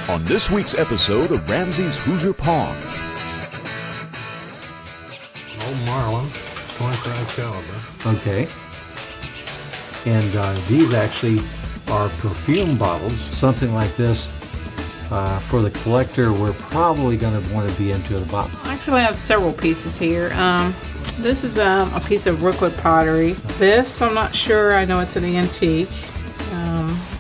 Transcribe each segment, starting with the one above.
on this week's episode of RamZ's Hoosier Pawn. Old Marlin, 25 caliber. Okay. And these actually are perfume bottles. Something like this for the collector, we're probably going to want to be into the bottom. Actually, I have several pieces here. This is a piece of Rookwood pottery. This, I'm not sure. I know it's an antique.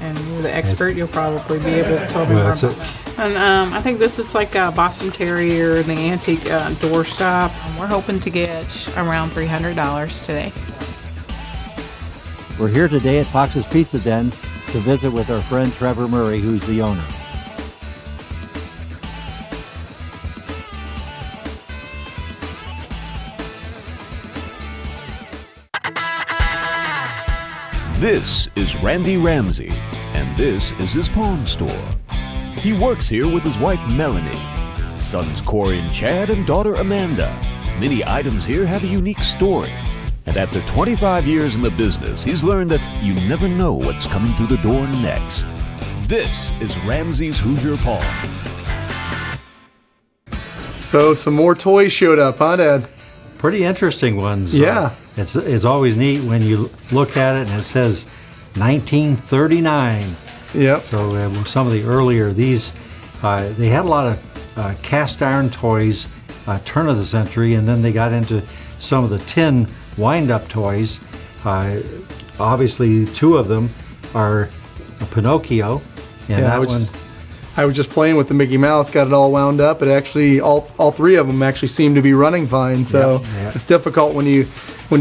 And you're the expert. You'll probably be able to tell me more about that. And I think this is like a Boston Terrier, the antique doorstop. We're hoping to get around $300 today. We're here today at Fox's Pizza Den to visit with our friend Trevor Murray, who's the owner. This is Randy Ramsey, and this is his pawn store. He works here with his wife Melanie, sons Corey and Chad, and daughter Amanda. Many items here have a unique story. And after 25 years in the business, he's learned that you never know what's coming through the door next. This is RamZ's Hoosier Pawn. So some more toys showed up, huh, Dad? Pretty interesting ones. Yeah. It's always neat when you look at it and it says 1939. Yep. So some of the earlier, these, they had a lot of cast iron toys, turn of the century, and then they got into some of the tin wind-up toys. Obviously, two of them are a Pinocchio, and Yeah, I was just playing with the Mickey Mouse, got it all wound up. It actually, all three of them actually seem to be running fine. So it's difficult when you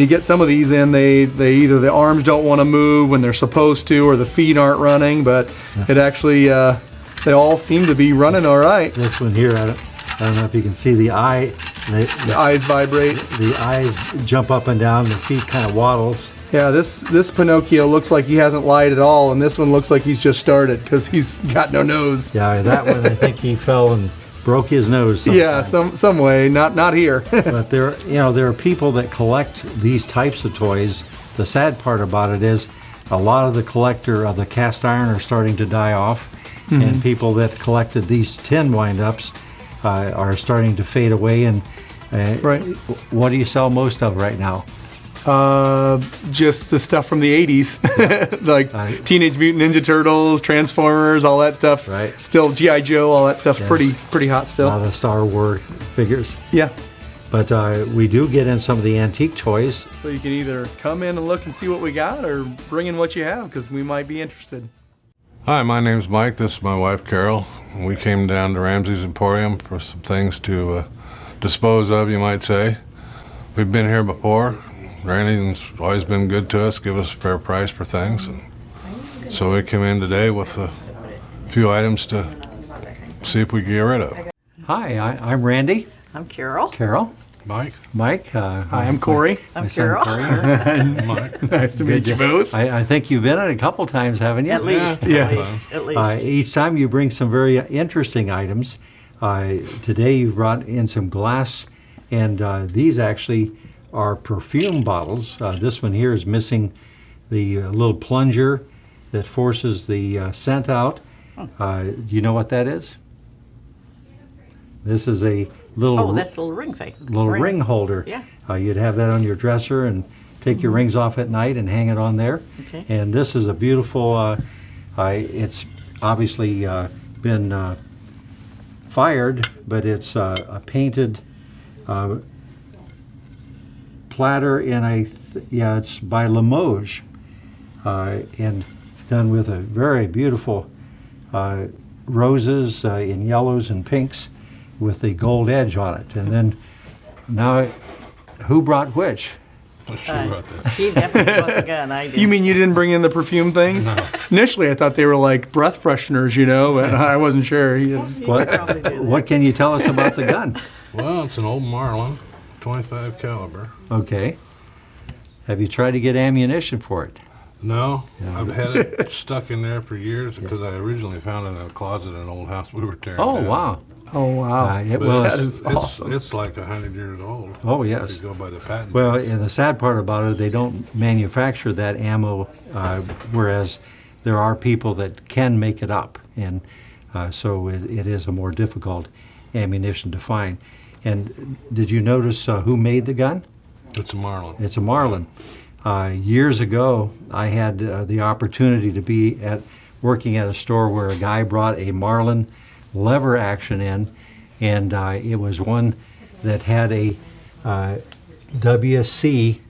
get some of these in. They either the arms don't want to move when they're supposed to, or the feet aren't running. But it actually, they all seem to be running all right. This one here, I don't know if you can see the eye. The eyes vibrate. The eyes jump up and down. The feet kind of waddles. Yeah, this Pinocchio looks like he hasn't lied at all, and this one looks like he's just started because he's got no nose. Yeah, that one I think he fell and broke his nose sometime. Yeah, some way, not here. But there are people that collect these types of toys. The sad part about it is a lot of the collector of the cast iron are starting to die off, and people that collected these tin wind-ups are starting to fade away. And Right. What do you sell most of right now? Just the stuff from the 80s, like Teenage Mutant Ninja Turtles, Transformers, all that stuff. Right. Still G.I. Joe, all that stuff. Yes. Pretty hot A still. lot of Star Wars figures. Yeah. But we do get in some of the antique toys. So you can either come in and look and see what we got, or bring in what you have, because we might be interested. Hi, my name's Mike. This is my wife, Carol. We came down to RamZ's Emporium for some things to dispose of, you might say. We've been here before. Randy's always been good to us, give us a fair price for things. And so we came in today with a few items to see if we can get rid of. Hi, I'm Randy. I'm Carol. Carol. Mike? Mike. Hi, I'm Corey. I'm my son Carol. Corey. Mike? Nice to meet you both. I think you've been in a couple times, haven't you? At least. Yes. At least. Each time you bring some very interesting items. Today you brought in some glass, and these actually are perfume bottles. This one here is missing the little plunger that forces the scent out. Do you know what that is? This is a little that's the little ring thing. ring holder. Yeah. You'd have that on your dresser and take your rings off at night and hang it on there. Okay. And this is a beautiful, it's obviously been fired, but it's a painted platter in it's by Limoges, and done with a very beautiful roses in yellows and pinks with the gold edge on it. And then now, who brought which? She brought that. He definitely bought the gun. I did. You mean you didn't bring in the perfume things? No. Initially, I thought they were like breath fresheners, but I wasn't sure. What can you tell us about the gun? Well, it's an old Marlin, 25 caliber. Okay. Have you tried to get ammunition for it? No, I've had it stuck in there for years because I originally found it in a closet in an old house we were tearing down. Wow. Oh, wow. That is It's- awesome. It's like 100 years old. Oh, yes. If you go by the patent. Well, and the sad part about it, they don't manufacture that ammo, whereas there are people that can make it up. And So it is a more difficult ammunition to find. And did you notice who made the gun? It's a Marlin. It's a Marlin. Years ago, I had the opportunity to be working at a store where a guy brought a Marlin lever action in, and it was one that had a WC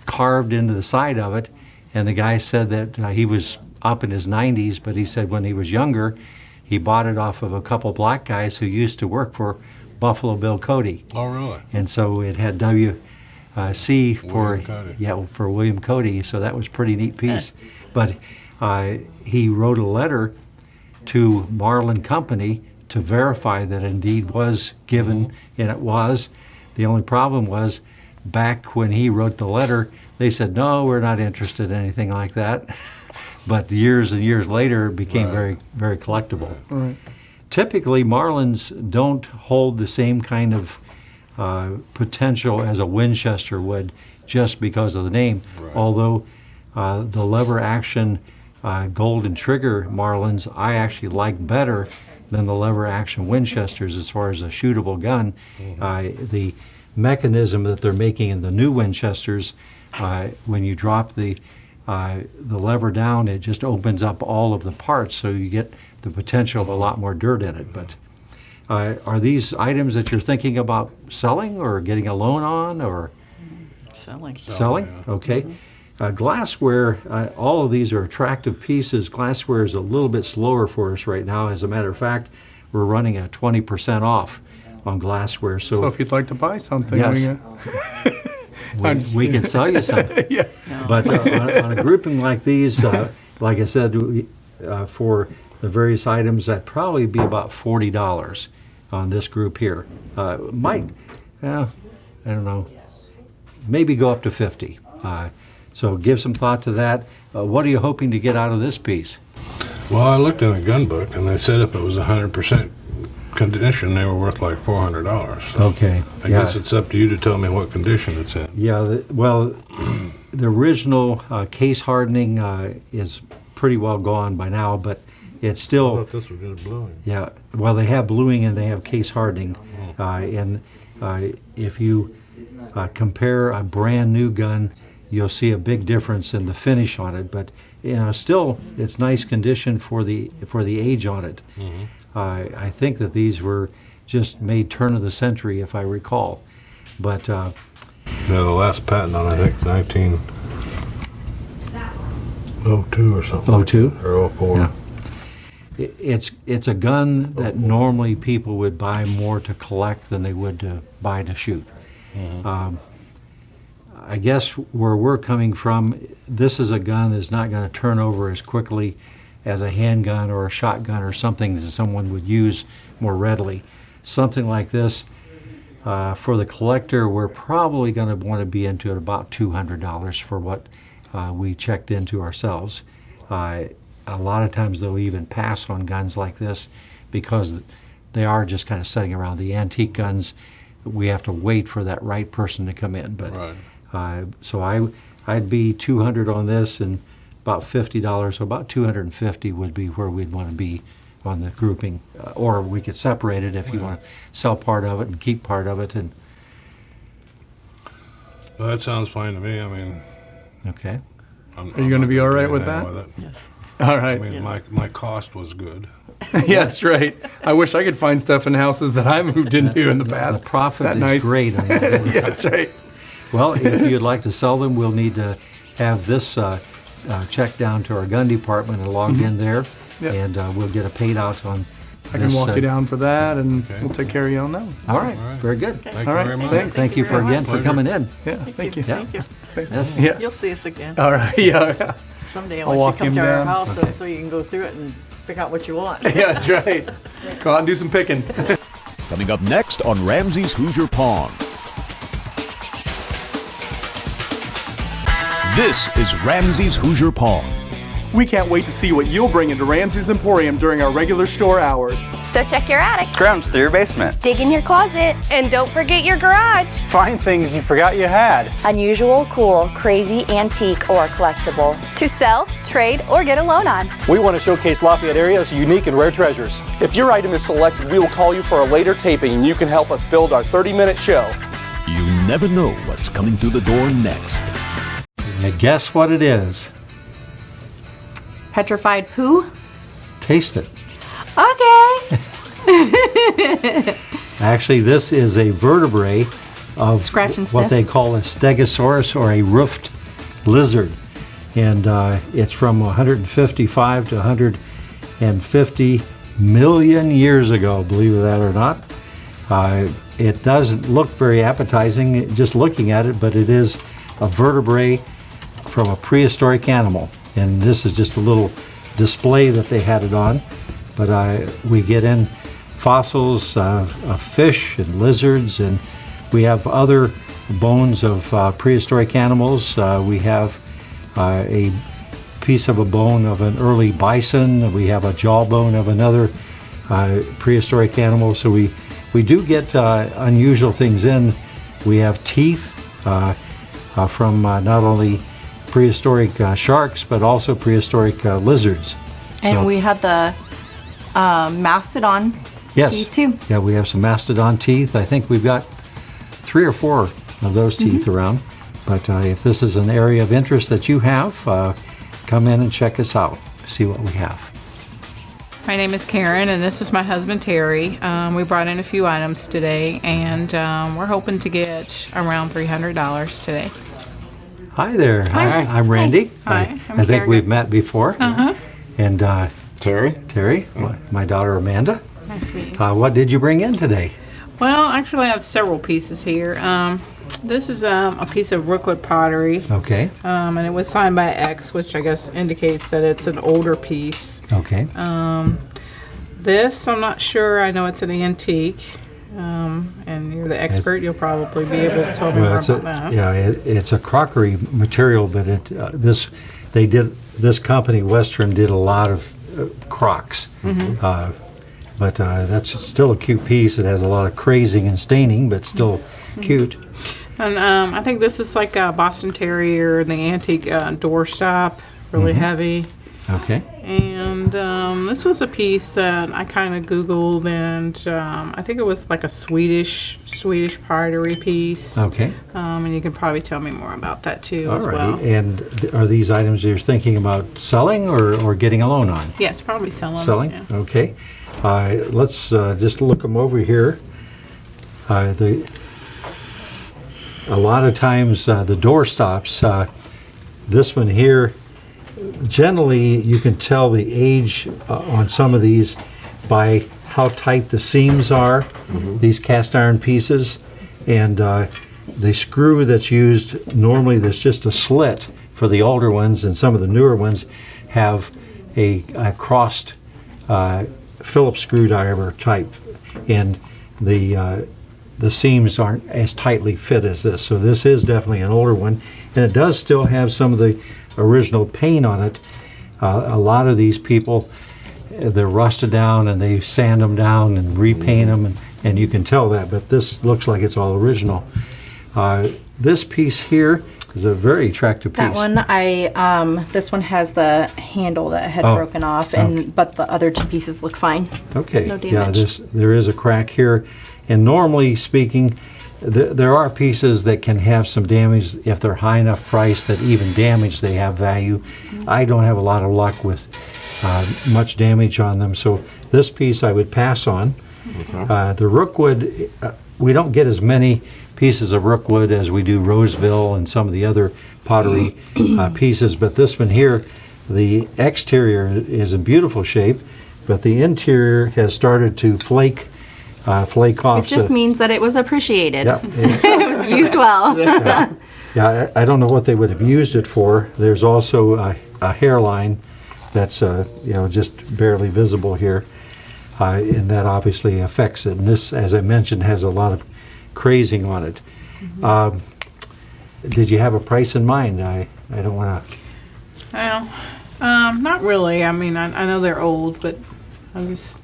carved into the side of it. And the guy said that he was up in his 90s, but he said when he was younger, he bought it off of a couple black guys who used to work for Buffalo Bill Cody. Oh, really? And so it had WC for Cody. For William Cody. So that was a pretty neat piece. But he wrote a letter to Marlin Company to verify that indeed was given, and it was. The only problem was back when he wrote the letter, they said, no, we're not interested in anything like that. But years and years later, it became very, very collectible. Right. Typically, Marlins don't hold the same kind of potential as a Winchester would just because of the name. Right. Although the lever action golden trigger Marlins I actually like better than the lever action Winchesters as far as a shootable gun. The mechanism that they're making in the new Winchesters, when you drop the lever down, it just opens up all of the parts, so you get the potential of a lot more dirt in it. But are these items that you're thinking about selling or getting a loan on or Selling. selling? Okay. Glassware, all of these are attractive pieces. Glassware is a little bit slower for us right now. As a matter of fact, we're running at 20% off on glassware. So if you'd like to buy something, Yes. we can sell you something. Yeah. But on a grouping like these, like I said, for the various items, that'd probably be about $40 on this group here. Might, I don't know, maybe go up to 50. So give some thought to that. What are you hoping to get out of this piece? Well, I looked in the gun book, and they said if it was 100% condition, they were worth like $400. So Okay. I guess it's up to you to tell me what condition it's in. Yeah, well, the original case hardening is pretty well gone by now, but it's I still, thought this was just bluing. yeah, well, they have bluing and they have case hardening. And if you compare a brand new gun, you'll see a big difference in the finish on it. But still, it's nice condition for the age on it. I think that these were just made turn of the century, if I recall. But Yeah, the last patent on it, I think 1902 or something. 02? Or 04. Yeah. It's a gun that normally people would buy more to collect than they would to buy to shoot. I guess where we're coming from, this is a gun that's not going to turn over as quickly as a handgun or a shotgun or something that someone would use more readily. Something like this, for the collector, we're probably going to want to be into it about $200 for what we checked into ourselves. A lot of times they'll even pass on guns like this because they are just kind of sitting around. The antique guns, we have to wait for that right person to come in. But Right. so I'd be $200 on this and about $50, so about $250 would be where we'd want to be on the grouping. Or we could separate it if you want to sell part of it and keep part of it. And Well, that sounds fine to me. I mean, okay. I'm Are you gonna not be all do right with anything that? it. Yes. All I right. mean, my cost was good. Yeah, that's right. I wish I could find stuff in houses that I moved into in the The past. profit That is nice? great on that. Yeah, that's right. Well, if you'd like to sell them, we'll need to have this checked down to our gun department and logged in there, Yep. and we'll get a paid out on I can this, walk you down for that, and Okay. we'll take care of you on that one. All right, All right. very good. Thank All you right, very much. thanks. Thank you for very again much. for coming in. Yeah, thank you. Thank you. Yes. Yeah. You'll see us again. All right. Yeah. Someday I I'll want walk you to come him to our down. house so you can go through it and pick out what you want. Yeah, that's right. Go out and do some picking. Coming up next on Ramsey's Hoosier Pawn. This is Ramsey's Hoosier Pawn. We can't wait to see what you'll bring into RamZ's Emporium during our regular store hours. So check your attic, Scrounge through your basement, dig in your closet, and don't forget your garage. Find things you forgot you had. Unusual, cool, crazy, antique, or collectible. To sell, trade, or get a loan on. We want to showcase Lafayette area's unique and rare treasures. If your item is selected, we will call you for a later taping and you can help us build our 30-minute show. You never know what's coming through the door next. And guess what it is? Petrified poo? Taste it. Okay. Actually, this is a vertebrae of Scratch and what sniff. they call a stegosaurus, or a roofed lizard. And it's from 155 to 150 million years ago, believe that or not. It doesn't look very appetizing just looking at it, but it is a vertebrae from a prehistoric animal. And this is just a little display that they had it on. But we get in fossils of fish and lizards, and we have other bones of prehistoric animals. We have a piece of a bone of an early bison. We have a jawbone of another prehistoric animal. So we do get unusual things in. We have teeth from not only prehistoric sharks, but also prehistoric lizards. And So- we have the mastodon Yes. teeth too. Yeah, we have some mastodon teeth. I think we've got 3 or 4 of those teeth around. But if this is an area of interest that you have, come in and check us out. See what we have. My name is Karen, and this is my husband Terry. We brought in a few items today, and we're hoping to get around $300 today. Hi there. Hi. I'm Randy. Hi, I'm I think Karen. we've met before. And Terry? my daughter Amanda. Nice to meet you. What did you bring in today? Well, actually, I have several pieces here. This is a piece of rookwood pottery, Okay. and it was signed by X, which I guess indicates that it's an older piece. Okay. This, I'm not sure. I know it's an antique, and you're the expert. You'll probably be able to tell me more it's about that. it's a crockery material, but this company Western did a lot of crocks. But that's still a cute piece. It has a lot of crazing and staining, but still cute. And I think this is like a Boston Terrier, the antique doorstop, really heavy. Okay. And this was a piece that I kind of Googled, and I think it was like a Swedish pottery piece. Okay. And you can probably tell me more about that too All as right. well. And are these items you're thinking about selling or getting a loan on? Yes, probably selling. Selling? Yeah. Okay. Let's just look them over here. A lot of times the door stops. This one here, generally you can tell the age on some of these by how tight the seams are, these cast iron pieces. And the screw that's used, normally there's just a slit for the older ones, and some of the newer ones have a crossed Phillips screwdriver type, and the seams aren't as tightly fit as this. So this is definitely an older one, and it does still have some of the original paint on it. A lot of these people, they're rusted down and they sand them down and repaint them, and you can tell that, but this looks like it's all original. This piece here is a very attractive piece. That one, this one has the handle that had Oh, broken off, okay. but the other 2 pieces look fine. Okay. No Yeah, damage. there is a crack here, and normally speaking, there are pieces that can have some damage if they're high enough price that even damage they have value. I don't have a lot of luck with much damage on them, so this piece I would pass on. The rookwood, we don't get as many pieces of rookwood as we do Roseville and some of the other pottery pieces, but this one here, the exterior is in beautiful shape, but the interior has started to flake off. It just means that it was appreciated. Yeah, It was used well. yeah. I don't know what they would have used it for. There's also a hairline that's just barely visible here, and that obviously affects it. And this, as I mentioned, has a lot of crazing on it. Did you have a price in mind? I don't want to. Well, Not really. I mean, I know they're old, but I'm just.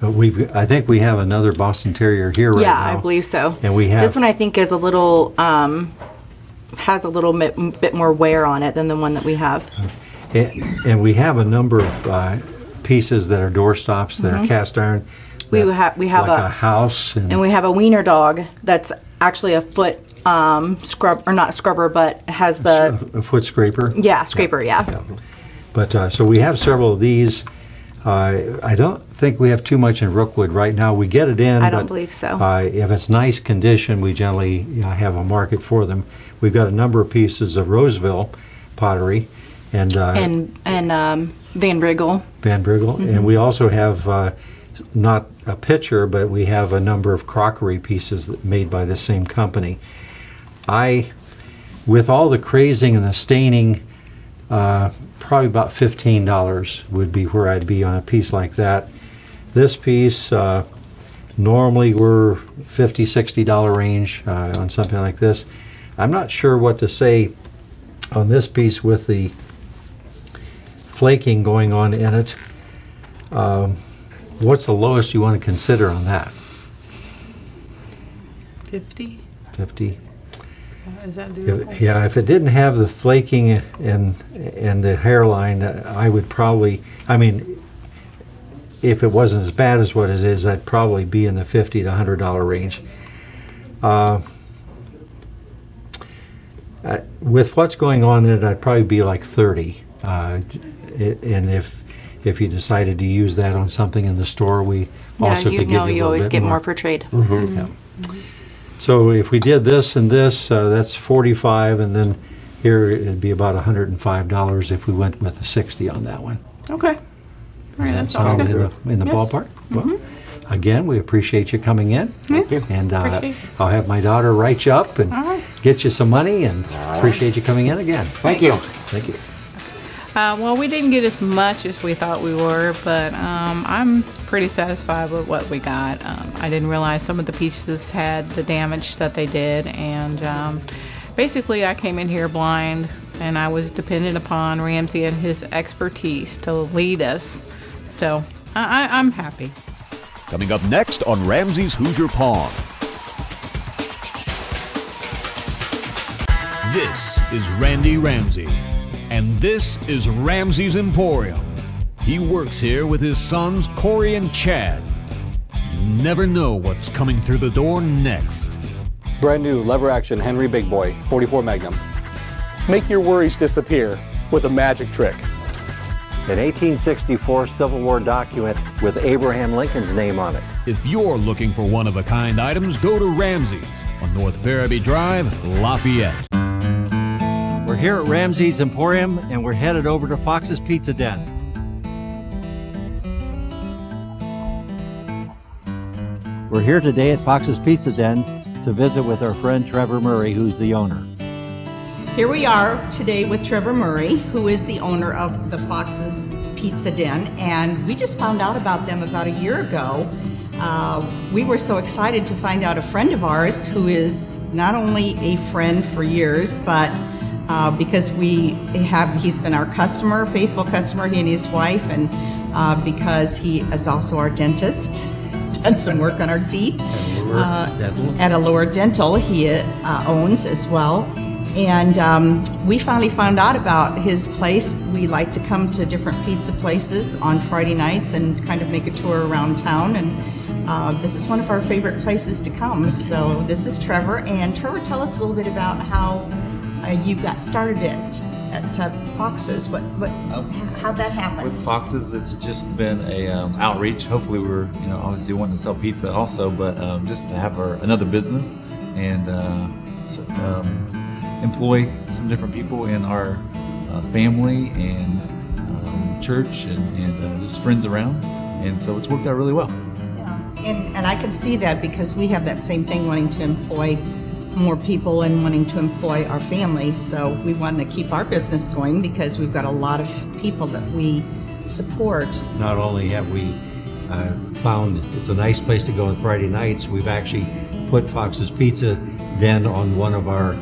But I think we have another Boston Terrier here right now. Yeah, I believe so. And we have This one I think is a little, has a little bit more wear on it than the one that we have. And we have a number of pieces that are doorstops that are cast iron. We have like a house. And we have a wiener dog that's actually a foot scrub, or not a scrubber, but has the a foot scraper. Yeah, scraper. Yeah. But so we have several of these. I don't think we have too much in Rookwood right now. We get it in. I don't believe so. If it's nice condition, we generally have a market for them. We've got a number of pieces of Roseville pottery, and Van Briggle. Van Briggle, and we also have not a pitcher, but we have a number of crockery pieces made by the same company. With all the crazing and the staining, probably about $15 would be where I'd be on a piece like that. This piece, normally we're $50, $60 range on something like this. I'm not sure what to say on this piece with the flaking going on in it. What's the lowest you want to consider on that? 50? 50. Is that doable? Yeah, if it didn't have the flaking and the hairline, I would probably, if it wasn't as bad as what it is, I'd probably be in the $50 to $100 range. With what's going on in it, I'd probably be like 30. And if you decided to use that on something in the store, we also could give you a you little always bit get more. more for trade. Yeah. So if we did this and this, that's 45, and then here it'd be about $105 if we went with a 60 on that one. Okay. All right, that sounds Sounds good. in the Yes. ballpark? Well, again, we appreciate you coming in. Thank you. And Appreciate it. I'll have my daughter write you up and All right. get you some money, and appreciate you coming in again. Thank you. Thank you. Well, we didn't get as much as we thought we were, but I'm pretty satisfied with what we got. I didn't realize some of the pieces had the damage that they did, and basically I came in here blind, and I was dependent upon RamZ and his expertise to lead us. So I'm happy. Coming up next on RamZ's Hoosier Pawn. This is Randy RamZ, and this is RamZ's Emporium. He works here with his sons Corey and Chad. You never know what's coming through the door next. Brand new lever action Henry Big Boy 44 Magnum. Make your worries disappear with a magic trick. An 1864 Civil War document with Abraham Lincoln's name on it. If you're looking for one-of-a-kind items, go to RamZ's on North Farabee Drive, Lafayette. We're here at RamZ's Emporium, and we're headed over to Fox's Pizza Den. We're here today at Fox's Pizza Den to visit with our friend Trevor Murray, who's the owner. Here we are today with Trevor Murray, who is the owner of the Fox's Pizza Den, and we just found out about them about a year ago. We were so excited to find out a friend of ours who is not only a friend for years, but because he's been our customer, faithful customer, he and his wife, and because he is also our dentist, done some work on our teeth. At Allure Dental, he owns as well. And we finally found out about his place. We like to come to different pizza places on Friday nights and kind of make a tour around town. And this is one of our favorite places to come. So this is Trevor. And Trevor, tell us a little bit about how you got started at Fox's. How'd that happen? With Fox's, it's just been a outreach. Hopefully, we were obviously wanting to sell pizza also, but just to have another business and employ some different people in our family and church and just friends around, and so it's worked out really well. Yeah. And I can see that because we have that same thing, wanting to employ more people and wanting to employ our family. So we want to keep our business going because we've got a lot of people that we support. Not only have we found it's a nice place to go on Friday nights, we've actually put Fox's Pizza Den on one of our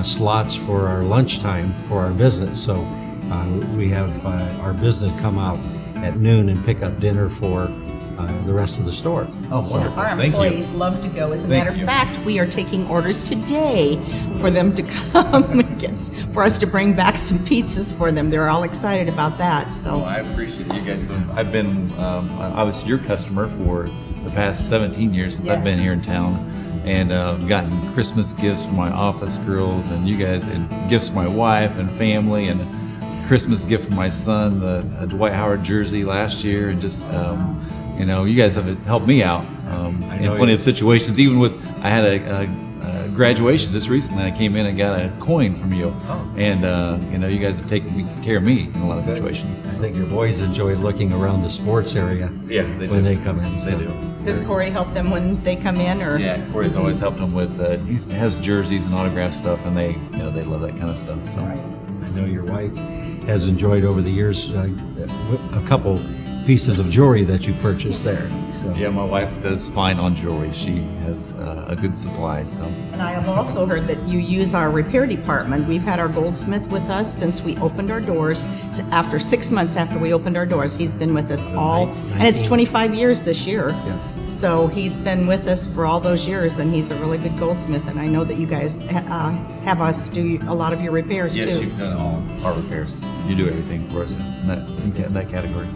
slots for our lunchtime for our business. So we have our business come out at noon and pick up dinner for the rest of the store. Oh, wonderful. Our Thank you. employees love to go. As a Thank matter you. of fact, we are taking orders today for them to come and for us to bring back some pizzas for them. They're all excited about that. So Well, I appreciate you guys. I've been obviously your customer for the past 17 years since I've been Yes. here in town, and gotten Christmas gifts for my office girls, and you guys, and gifts for my wife and family, and a Christmas gift for my son, the Dwight Howard jersey last year, and just you guys have helped me out in plenty of situations. Even with I had a graduation just recently. I came in and got a coin from you, and you guys have taken care of me in a lot of situations. I think your boys enjoy looking around the sports area when they come in. They do. does Corey help them when they come in, or? Yeah, Corey's always helped them with. He has jerseys and autograph stuff, and they love that kind of stuff. So I know your wife has enjoyed over the years a couple pieces of jewelry that you purchased there. So. yeah, my wife does fine on jewelry. She has a good supply. So And I have also heard that you use our repair department. We've had our goldsmith with us since we opened our doors. So after 6 months after we opened our doors, he's been with us all, and it's 25 years this year. Yes. So he's been with us for all those years, and he's a really good goldsmith. And I know that you guys have us do a lot of your repairs yes, too. you've done all our repairs. You do everything for us in that category.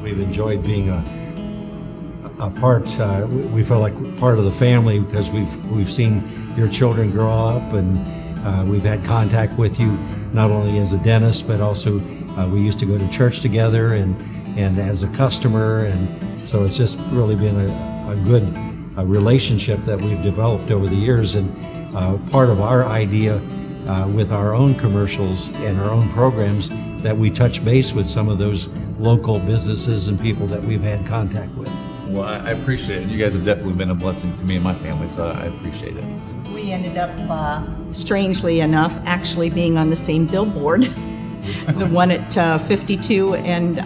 We've enjoyed being a part. We feel like part of the family because we've seen your children grow up, and we've had contact with you not only as a dentist, but also we used to go to church together and as a customer, and so it's just really been a good relationship that we've developed over the years. And part of our idea with our own commercials and our own programs that we touch base with some of those local businesses and people that we've had contact with. Well, I appreciate it. You guys have definitely been a blessing to me and my family, so I appreciate it. We ended up, strangely enough, actually being on the same billboard. The one at 52 and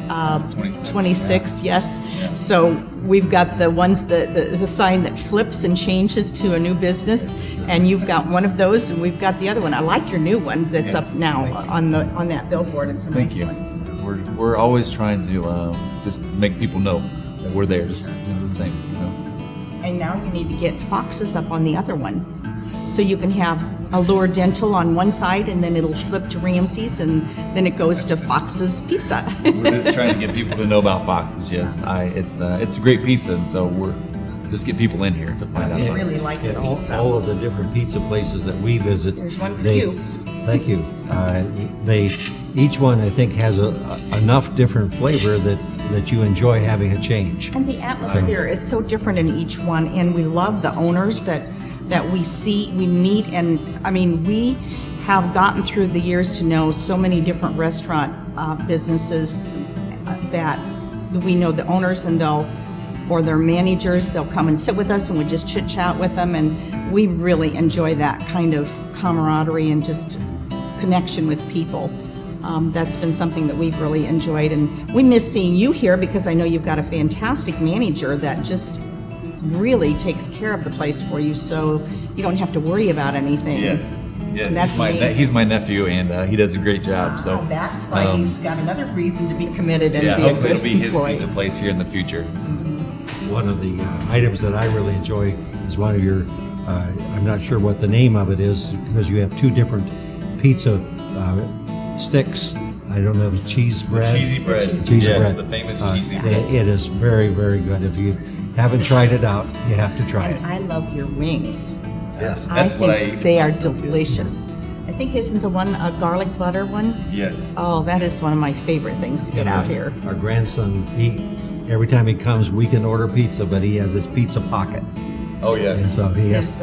26, yes. So we've got the ones the sign that flips and changes to a new business, and you've got one of those, and we've got the other one. I like your new one that's up now on that billboard. It's a nice Thank you. one. We're always trying to just make people know that we're there, just the same. And now you need to get Fox's up on the other one. So you can have Allure Dental on one side, and then it'll flip to RamZ's, and then it goes to Fox's Pizza. We're just trying to get people to know about Fox's. Yes, it's a great pizza, and so we're just get people in here to find out. I about really it. like the And pizza. all of the different pizza places that we visit. There's one for they- you. Thank you. Each one I think has enough different flavor that you enjoy having a change. And the atmosphere is so different in each one, and we love the owners that we see, we meet, and I mean, we have gotten through the years to know so many different restaurant businesses that we know the owners, and or their managers, they'll come and sit with us, and we just chit chat with them, and we really enjoy that kind of camaraderie and just connection with people. That's been something that we've really enjoyed, and we miss seeing you here because I know you've got a fantastic manager that just really takes care of the place for you, so you don't have to worry about anything. Yes, And that's he's my nephew, and he does a great job. So that's why he's got another reason to be committed and be a hopefully good it'll be his employee. pizza place here in the future. One of the items that I really enjoy is one of your, I'm not sure what the name of it is because you have two different pizza sticks. I don't know if it's cheese bread. Cheesy bread. Cheesy Yes, bread. the famous cheesy bread. It is very, very good. If you haven't tried it out, you have to try it. And I love your wings. Yes. That's what I eat. They are delicious. I think isn't the one a garlic butter one? Yes. Oh, that is one of my favorite things to get out here. Our grandson, every time he comes, we can order pizza, but he has his pizza pocket. Oh yes. And so he has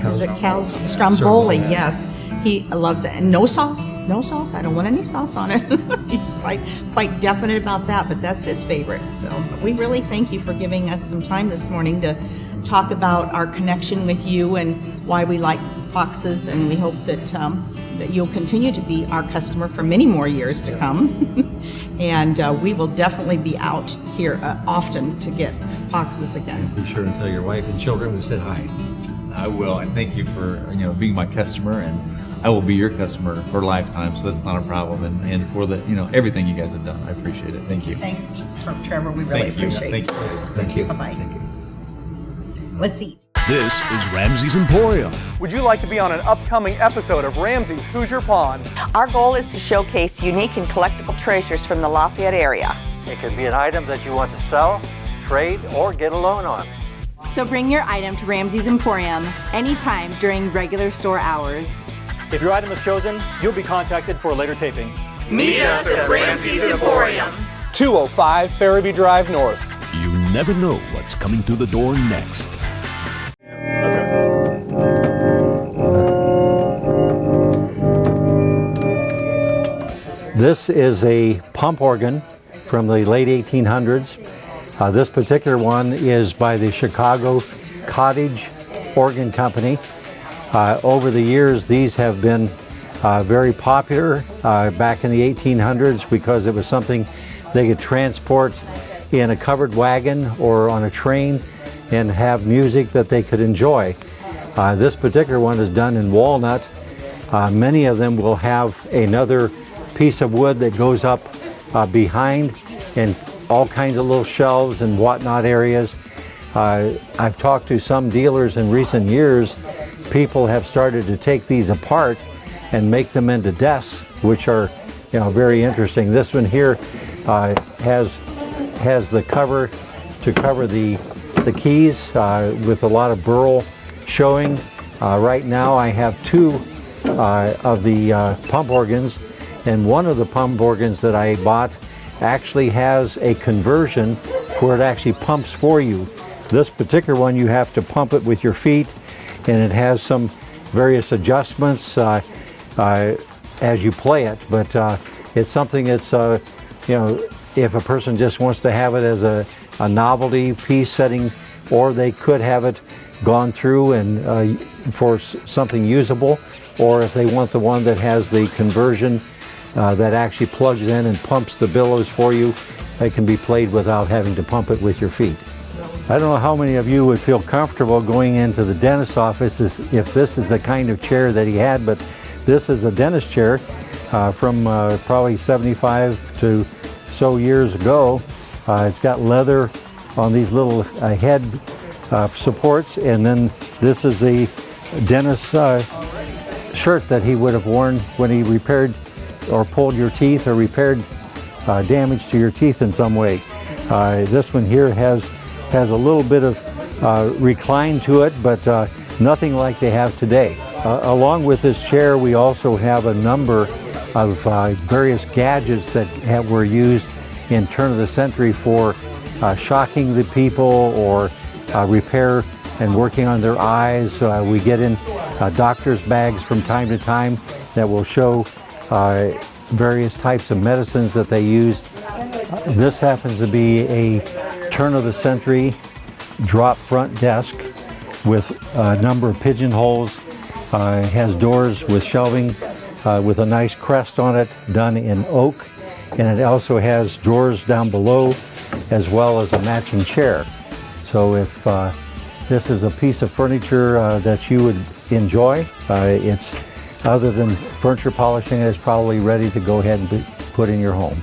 Is it Cal's Stromboli? Stromboli, Yes, he loves it. And no sauce, no sauce. I don't want any sauce on it. He's quite definite about that, but that's his favorite. So we really thank you for giving us some time this morning to talk about our connection with you and why we like Fox's, and we hope that that you'll continue to be our customer for many more years to come. And we will definitely be out here often to get Fox's again. Be sure and tell your wife and children we said hi. I will, and thank you for being my customer, and I will be your customer for a lifetime, so that's not a problem. And for the, everything you guys have done, I appreciate it. Thank you. Thanks, Trevor. We really appreciate it. Thank you. Thank you. Bye-bye. Thank you. Let's eat. This is RamZ's Emporium. Would you like to be on an upcoming episode of RamZ's Hoosier Pond? Our goal is to showcase unique and collectible treasures from the Lafayette area. It could be an item that you want to sell, trade, or get a loan on. So bring your item to RamZ's Emporium anytime during regular store hours. If your item is chosen, you'll be contacted for a later taping. Meet us at RamZ's Emporium. 205 Farraby Drive North. You never know what's coming through the door next. This is a pump organ from the late 1800s. This particular one is by the Chicago Cottage Organ Company. Over the years, these have been very popular back in the 1800s because it was something they could transport in a covered wagon or on a train and have music that they could enjoy. This particular one is done in walnut. Many of them will have another piece of wood that goes up behind and all kinds of little shelves and whatnot areas. I've talked to some dealers in recent years. People have started to take these apart and make them into desks, which are very interesting. This one here has the cover to cover the keys with a lot of burl showing. Right now I have two of the pump organs, and one of the pump organs that I bought actually has a conversion where it actually pumps for you. This particular one, you have to pump it with your feet, and it has some various adjustments as you play it, but it's something that's if a person just wants to have it as a novelty piece setting, or they could have it gone through and for something usable, or if they want the one that has the conversion that actually plugs in and pumps the billows for you, it can be played without having to pump it with your feet. I don't know how many of you would feel comfortable going into the dentist's office if this is the kind of chair that he had, but this is a dentist chair from probably 75 to so years ago. It's got leather on these little head supports, and then this is a dentist's shirt that he would have worn when he repaired or pulled your teeth or repaired damage to your teeth in some way. This one here has a little bit of recline to it, but nothing like they have today. Along with this chair, we also have a number of various gadgets that were used in turn of the century for shocking the people or repair and working on their eyes. We get in doctor's bags from time to time that will show various types of medicines that they used. This happens to be a turn of the century drop front desk with a number of pigeonholes. It has doors with shelving with a nice crest on it done in oak, and it also has drawers down below as well as a matching chair. So if this is a piece of furniture that you would enjoy, it's other than furniture polishing, it's probably ready to go ahead and be put in your home.